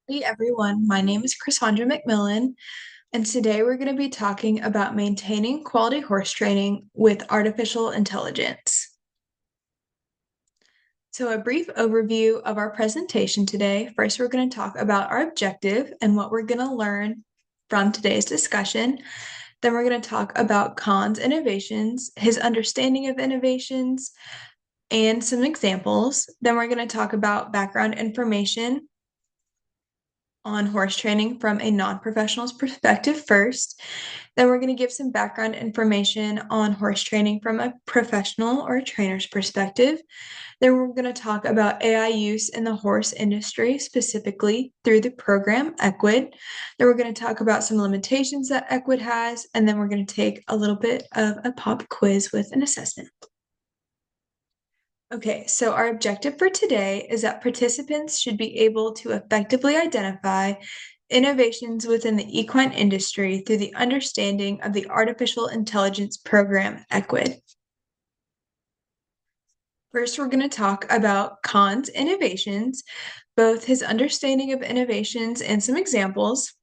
Hey everyone, my name is Cassandra McMillan, and today we're going to be talking about maintaining quality horse training with artificial intelligence. So, a brief overview of our presentation today. First, we're going to talk about our objective and what we're going to learn from today's discussion. Then, we're going to talk about Khan's innovations, his understanding of innovations, and some examples. Then, we're going to talk about background information on horse training from a non-professional's perspective first. Then we're going to give some background information on horse training from a professional or a trainer's perspective. Then we're going to talk about AI use in the horse industry, specifically through the program Equid. Then we're going to talk about some limitations that Equid has, and then we're going to take a little bit of a pop quiz with an assessment. Okay, so our objective for today is that participants should be able to effectively identify innovations within the equine industry through the understanding of the artificial intelligence program Equid. First, we're going to talk about Khan's innovations, both his understanding of innovations and some examples.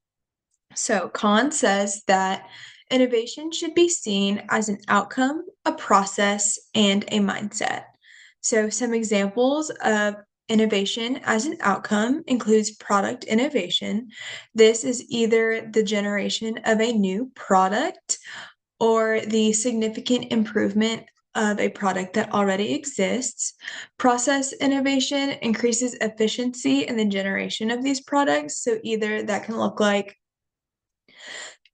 So, Khan says that innovation should be seen as an outcome, a process, and a mindset. So, some examples of innovation as an outcome includes product innovation. This is either the generation of a new product or the significant improvement of a product that already exists. Process innovation increases efficiency in the generation of these products. So, either that can look like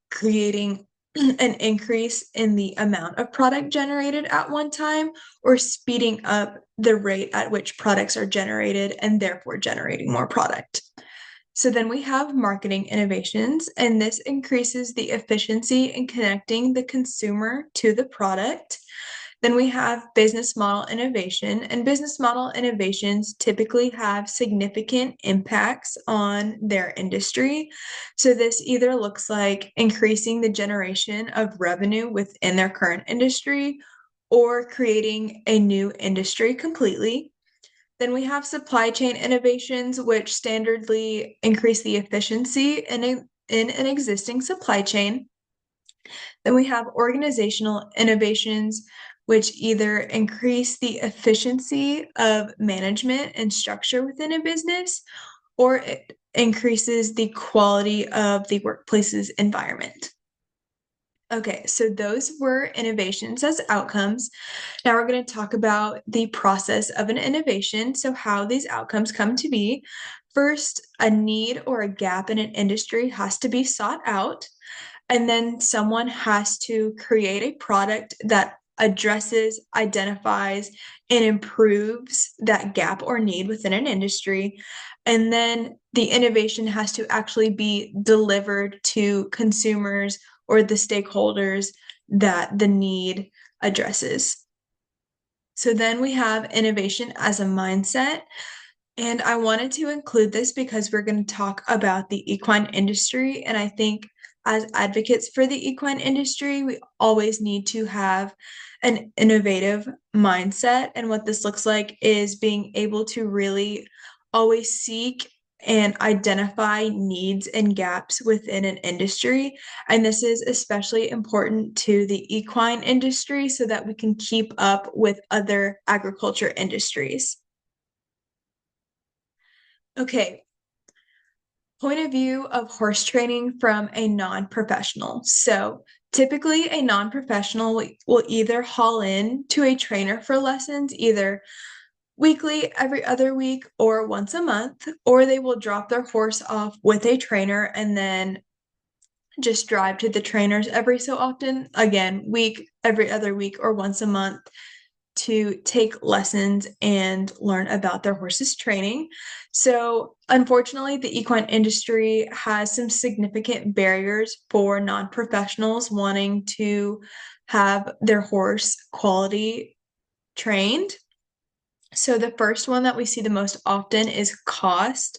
creating an increase in the amount of product generated at one time or speeding up the rate at which products are generated and therefore generating more product. So then we have marketing innovations, and this increases the efficiency in connecting the consumer to the product. Then we have business model innovation, and business model innovations typically have significant impacts on their industry. So this either looks like increasing the generation of revenue within their current industry or creating a new industry completely. Then we have supply chain innovations, which standardly increase the efficiency in an existing supply chain. Then we have organizational innovations, which either increase the efficiency of management and structure within a business, or it increases the quality of the workplace's environment. Okay, so those were innovations as outcomes. Now we're going to talk about the process of an innovation, so how these outcomes come to be. First, a need or a gap in an industry has to be sought out. And then someone has to create a product that addresses, identifies, and improves that gap or need within an industry. And then the innovation has to actually be delivered to consumers or the stakeholders that the need addresses. So then we have innovation as a mindset. And I wanted to include this because we're going to talk about the equine industry. And I think as advocates for the equine industry, we always need to have an innovative mindset. And what this looks like is being able to really always seek and identify needs and gaps within an industry. And this is especially important to the equine industry so that we can keep up with other agriculture industries. Okay, point of view of horse training from a non-professional. So typically a non-professional will either haul in to a trainer for lessons, either weekly, every other week, or once a month, or they will drop their horse off with a trainer and then just drive to the trainers every so often, again, week, every other week, or once a month to take lessons and learn about their horse's training. So, unfortunately, the equine industry has some significant barriers for non-professionals wanting to have their horse quality trained. So, the first one that we see the most often is cost.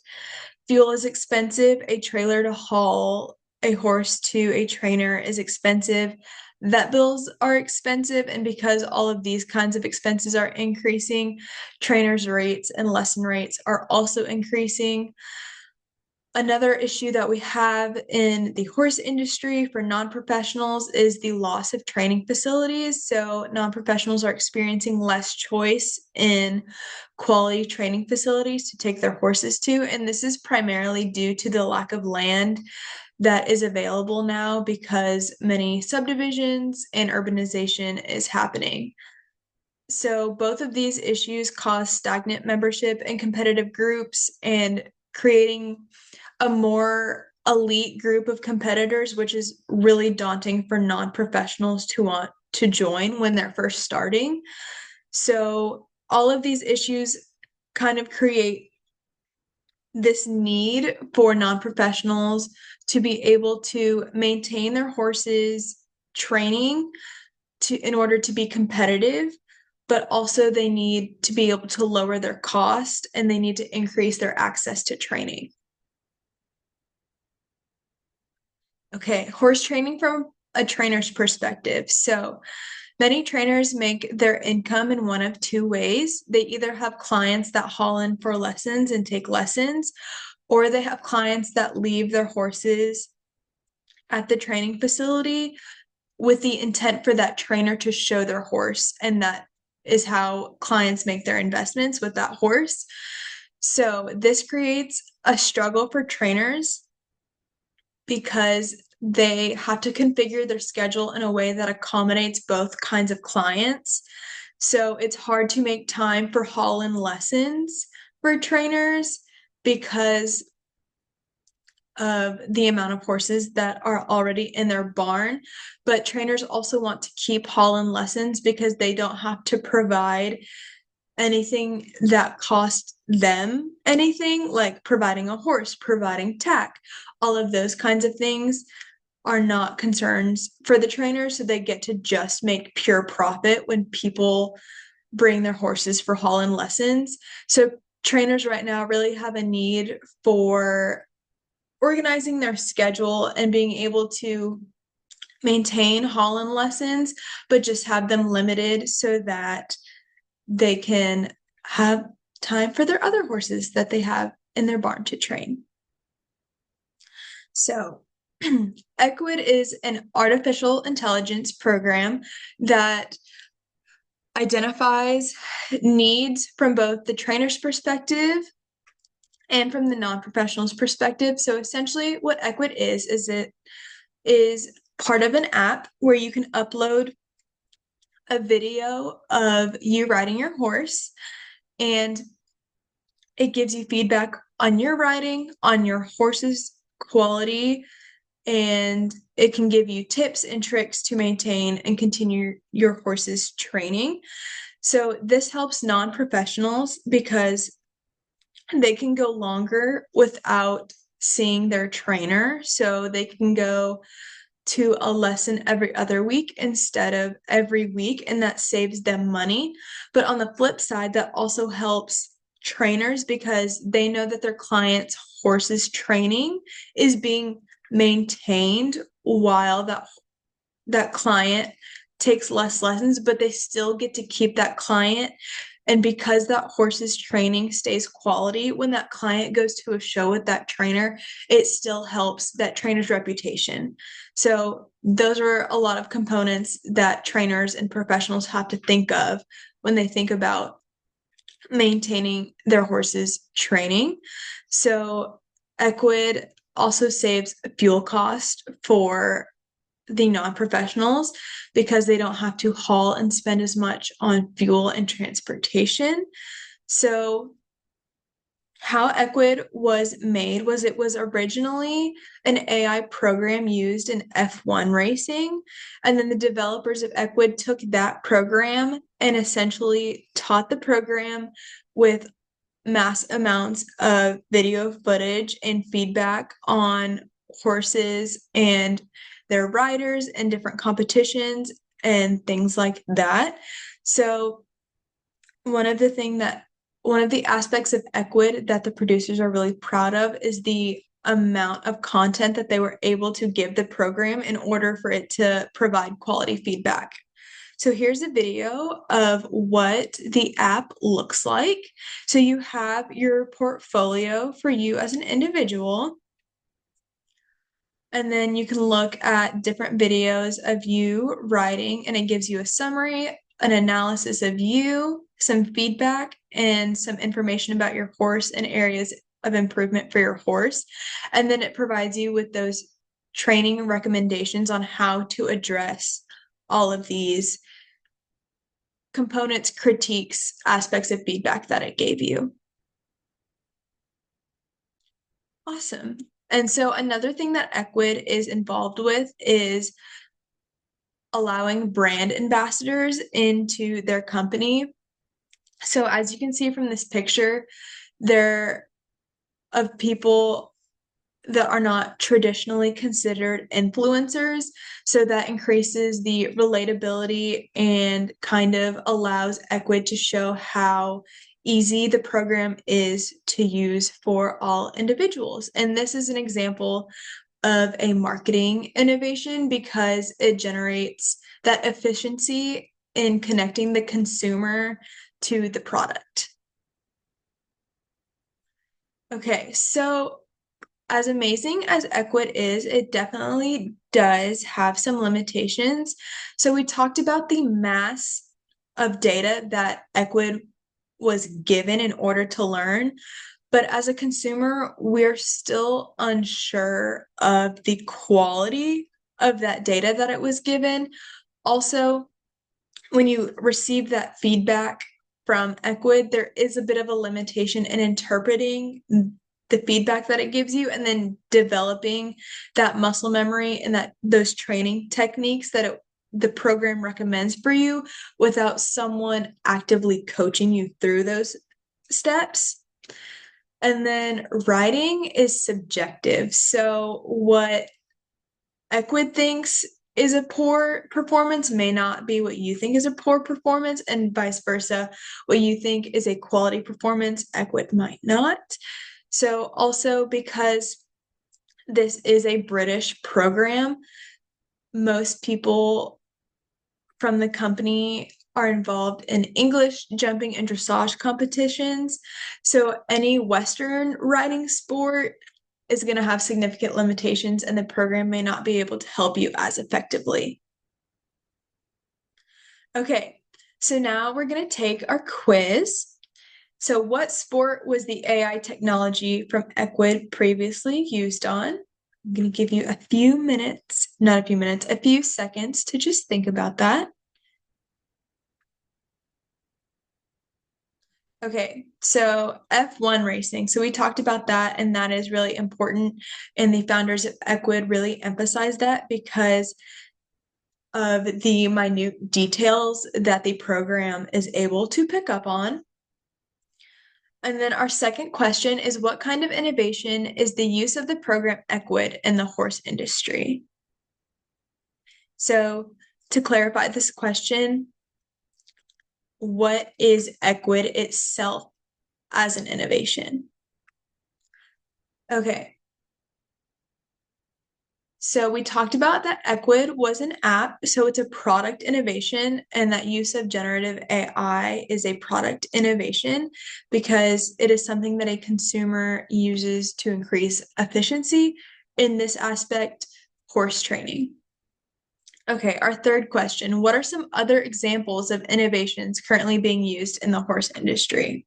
Fuel is expensive. A trailer to haul a horse to a trainer is expensive. Vet bills are expensive, and because all of these kinds of expenses are increasing, trainers' rates and lesson rates are also increasing. Another issue that we have in the horse industry for non-professionals is the loss of training facilities. So non-professionals are experiencing less choice in quality training facilities to take their horses to, and this is primarily due to the lack of land that is available now because many subdivisions and urbanization is happening. So both of these issues cause stagnant membership in competitive groups and creating a more elite group of competitors, which is really daunting for non-professionals to want to join when they're first starting. So all of these issues kind of create this need for non-professionals to be able to maintain their horses training in order to be competitive, but also they need to be able to lower their cost and they need to increase their access to training. Okay, horse training from a trainer's perspective. So many trainers make their income in one of two ways. They either have clients that haul in for lessons and take lessons, or they have clients that leave their horses at the training facility with the intent for that trainer to show their horse. And that is how clients make their investments with that horse. So this creates a struggle for trainers because they have to configure their schedule in a way that accommodates both kinds of clients. So it's hard to make time for haul-in lessons for trainers because of the amount of horses that are already in their barn. But trainers also want to keep haul-in lessons because they don't have to provide anything that costs them anything, like providing a horse, providing tack, all of those kinds of things are not concerns for the trainers. So they get to just make pure profit when people bring their horses for haul-in lessons. So trainers right now really have a need for organizing their schedule and being able to maintain haul-in lessons, but just have them limited so that they can have time for their other horses that they have in their barn to train. So Equid is an artificial intelligence program that identifies needs from both the trainer's perspective and from the non-professional's perspective. So essentially what Equid is it is part of an app where you can upload a video of you riding your horse, and it gives you feedback on your riding, on your horse's quality, and it can give you tips and tricks to maintain and continue your horse's training. So this helps non-professionals because they can go longer without seeing their trainer. So they can go to a lesson every other week instead of every week, and that saves them money. But on the flip side, that also helps trainers because they know that their client's horse's training is being maintained while that client takes less lessons, but they still get to keep that client. And because that horse's training stays quality, when that client goes to a show with that trainer, it still helps that trainer's reputation. So those are a lot of components that trainers and professionals have to think of when they think about maintaining their horse's training. So Equid also saves fuel cost for the non-professionals because they don't have to haul and spend as much on fuel and transportation. So how Equid was made was it was originally an AI program used in F1 racing. And then the developers of Equid took that program and essentially taught the program with mass amounts of video footage and feedback on horses and their riders and different competitions and things like that. So one of the aspects of Equid that the producers are really proud of is the amount of content that they were able to give the program in order for it to provide quality feedback. So here's a video of what the app looks like. So you have your portfolio for you as an individual. And then you can look at different videos of you riding, and it gives you a summary, an analysis of you, some feedback, and some information about your horse and areas of improvement for your horse. And then it provides you with those training recommendations on how to address all of these components, critiques, aspects of feedback that it gave you. Awesome. And so another thing that Equid is involved with is allowing brand ambassadors into their company. So as you can see from this picture, they're of people that are not traditionally considered influencers. So that increases the relatability and kind of allows Equid to show how easy the program is to use for all individuals. And this is an example of a marketing innovation because it generates that efficiency in connecting the consumer to the product. Okay, so as amazing as Equid is, it definitely does have some limitations. So we talked about the mass of data that Equid was given in order to learn. But as a consumer, we're still unsure of the quality of that data that it was given. Also, when you receive that feedback from Equid, there is a bit of a limitation in interpreting the feedback that it gives you and then developing that muscle memory and that those training techniques that the program recommends for you without someone actively coaching you through those steps. And then writing is subjective. So what Equid thinks is a poor performance may not be what you think is a poor performance, and vice versa. What you think is a quality performance, Equid might not. So also because this is a British program, most people from the company are involved in English, jumping, and dressage competitions. So any Western riding sport is going to have significant limitations, and the program may not be able to help you as effectively. Okay, so now we're going to take our quiz. So, what sport was the AI technology from Equid previously used on? I'm going to give you a few minutes, not a few minutes, a few seconds to just think about that. Okay, so F1 racing. So we talked about that, and that is really important. And the founders of Equid really emphasized that because of the minute details that the program is able to pick up on. And then our second question is what kind of innovation is the use of the program Equid in the horse industry? So to clarify this question, what is Equid itself as an innovation? Okay. So we talked about that Equid was an app, so it's a product innovation, and that use of generative AI is a product innovation because it is something that a consumer uses to increase efficiency. In this aspect, horse training. Okay, our third question. What are some other examples of innovations currently being used in the horse industry?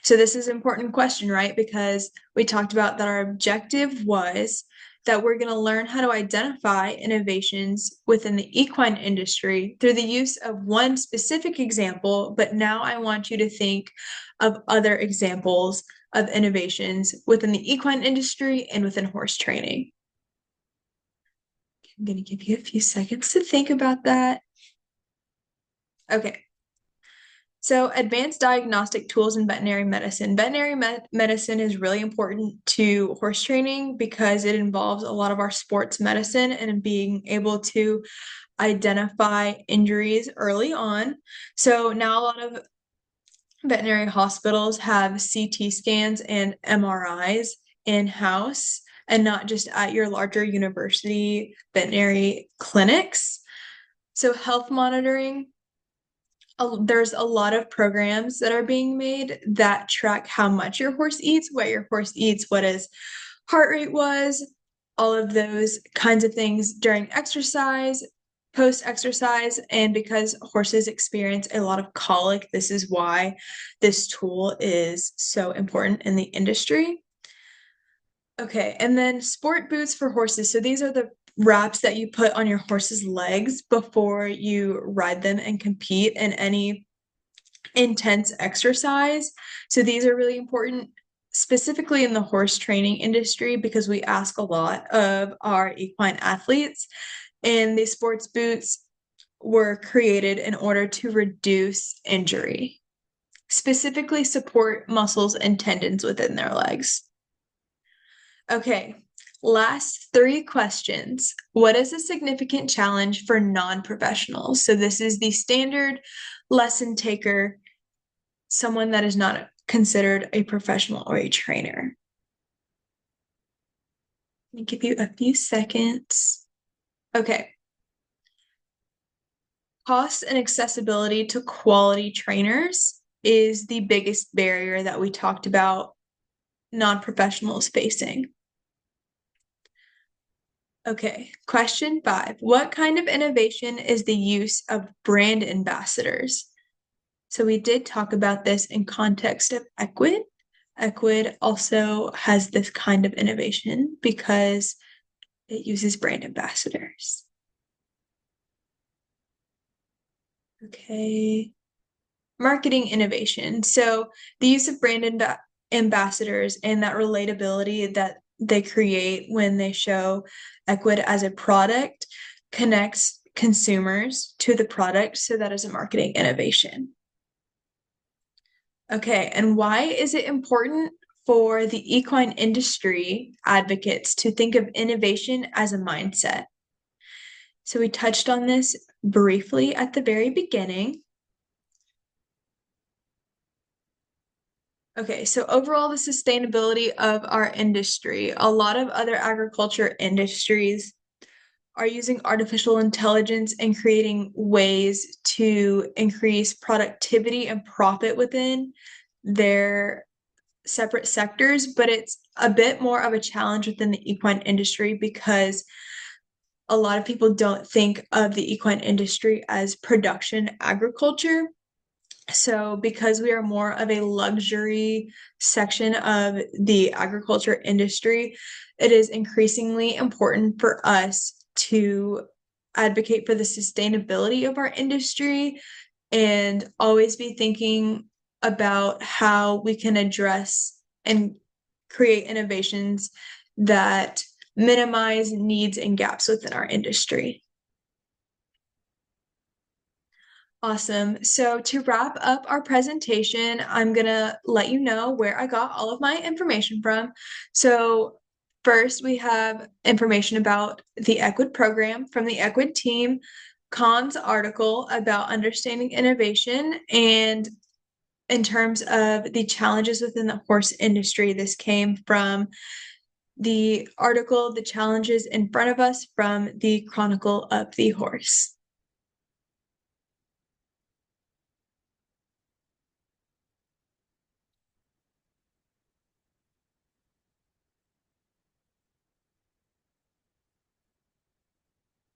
So this is an important question, right? Because we talked about that our objective was that we're going to learn how to identify innovations within the equine industry through the use of one specific example, but now I want you to think of other examples of innovations within the equine industry and within horse training. I'm going to give you a few seconds to think about that. Okay. So, advanced diagnostic tools in veterinary medicine. Veterinary medicine is really important to horse training because it involves a lot of our sports medicine and being able to identify injuries early on. So, now a lot of veterinary hospitals have CT scans and MRIs in-house and not just at your larger university veterinary clinics. So, health monitoring there's a lot of programs that are being made that track how much your horse eats, what your horse eats, what his heart rate was, all of those kinds of things during exercise, post exercise. And because horses experience a lot of colic, this is why this tool is so important in the industry. Okay, and then sport boots for horses. So these are the wraps that you put on your horse's legs before you ride them and compete in any intense exercise. So these are really important, specifically in the horse training industry, because we ask a lot of our equine athletes, and these sports boots were created in order to reduce injury, specifically support muscles and tendons within their legs. Okay, last three questions. What is a significant challenge for non-professionals? So this is the standard lesson taker, someone that is not considered a professional or a trainer. Let me give you a few seconds. Okay. Cost and accessibility to quality trainers is the biggest barrier that we talked about non-professionals facing. Okay, question 5. What kind of innovation is the use of brand ambassadors? So we did talk about this in context of Equid. Equid also has this kind of innovation because it uses brand ambassadors. Okay. Marketing innovation. So the use of brand ambassadors and that relatability that they create when they show Equid as a product connects consumers to the product. So that is a marketing innovation. Okay, and why is it important for the equine industry advocates to think of innovation as a mindset? So we touched on this briefly at the very beginning. Okay, so overall, the sustainability of our industry, a lot of other agriculture industries are using artificial intelligence and creating ways to increase productivity and profit within their separate sectors, but it's a bit more of a challenge within the equine industry because a lot of people don't think of the equine industry as production agriculture. So, because we are more of a luxury section of the agriculture industry, it is increasingly important for us to advocate for the sustainability of our industry and always be thinking about how we can address and create innovations that minimize needs and gaps within our industry. Awesome. So to wrap up our presentation, I'm going to let you know where I got all of my information from. So first, we have information about the Equid program from the Equid team, Khan's article about understanding innovation, and in terms of the challenges within the horse industry, this came from the article, The Challenges in Front of Us from the Chronicle of the Horse.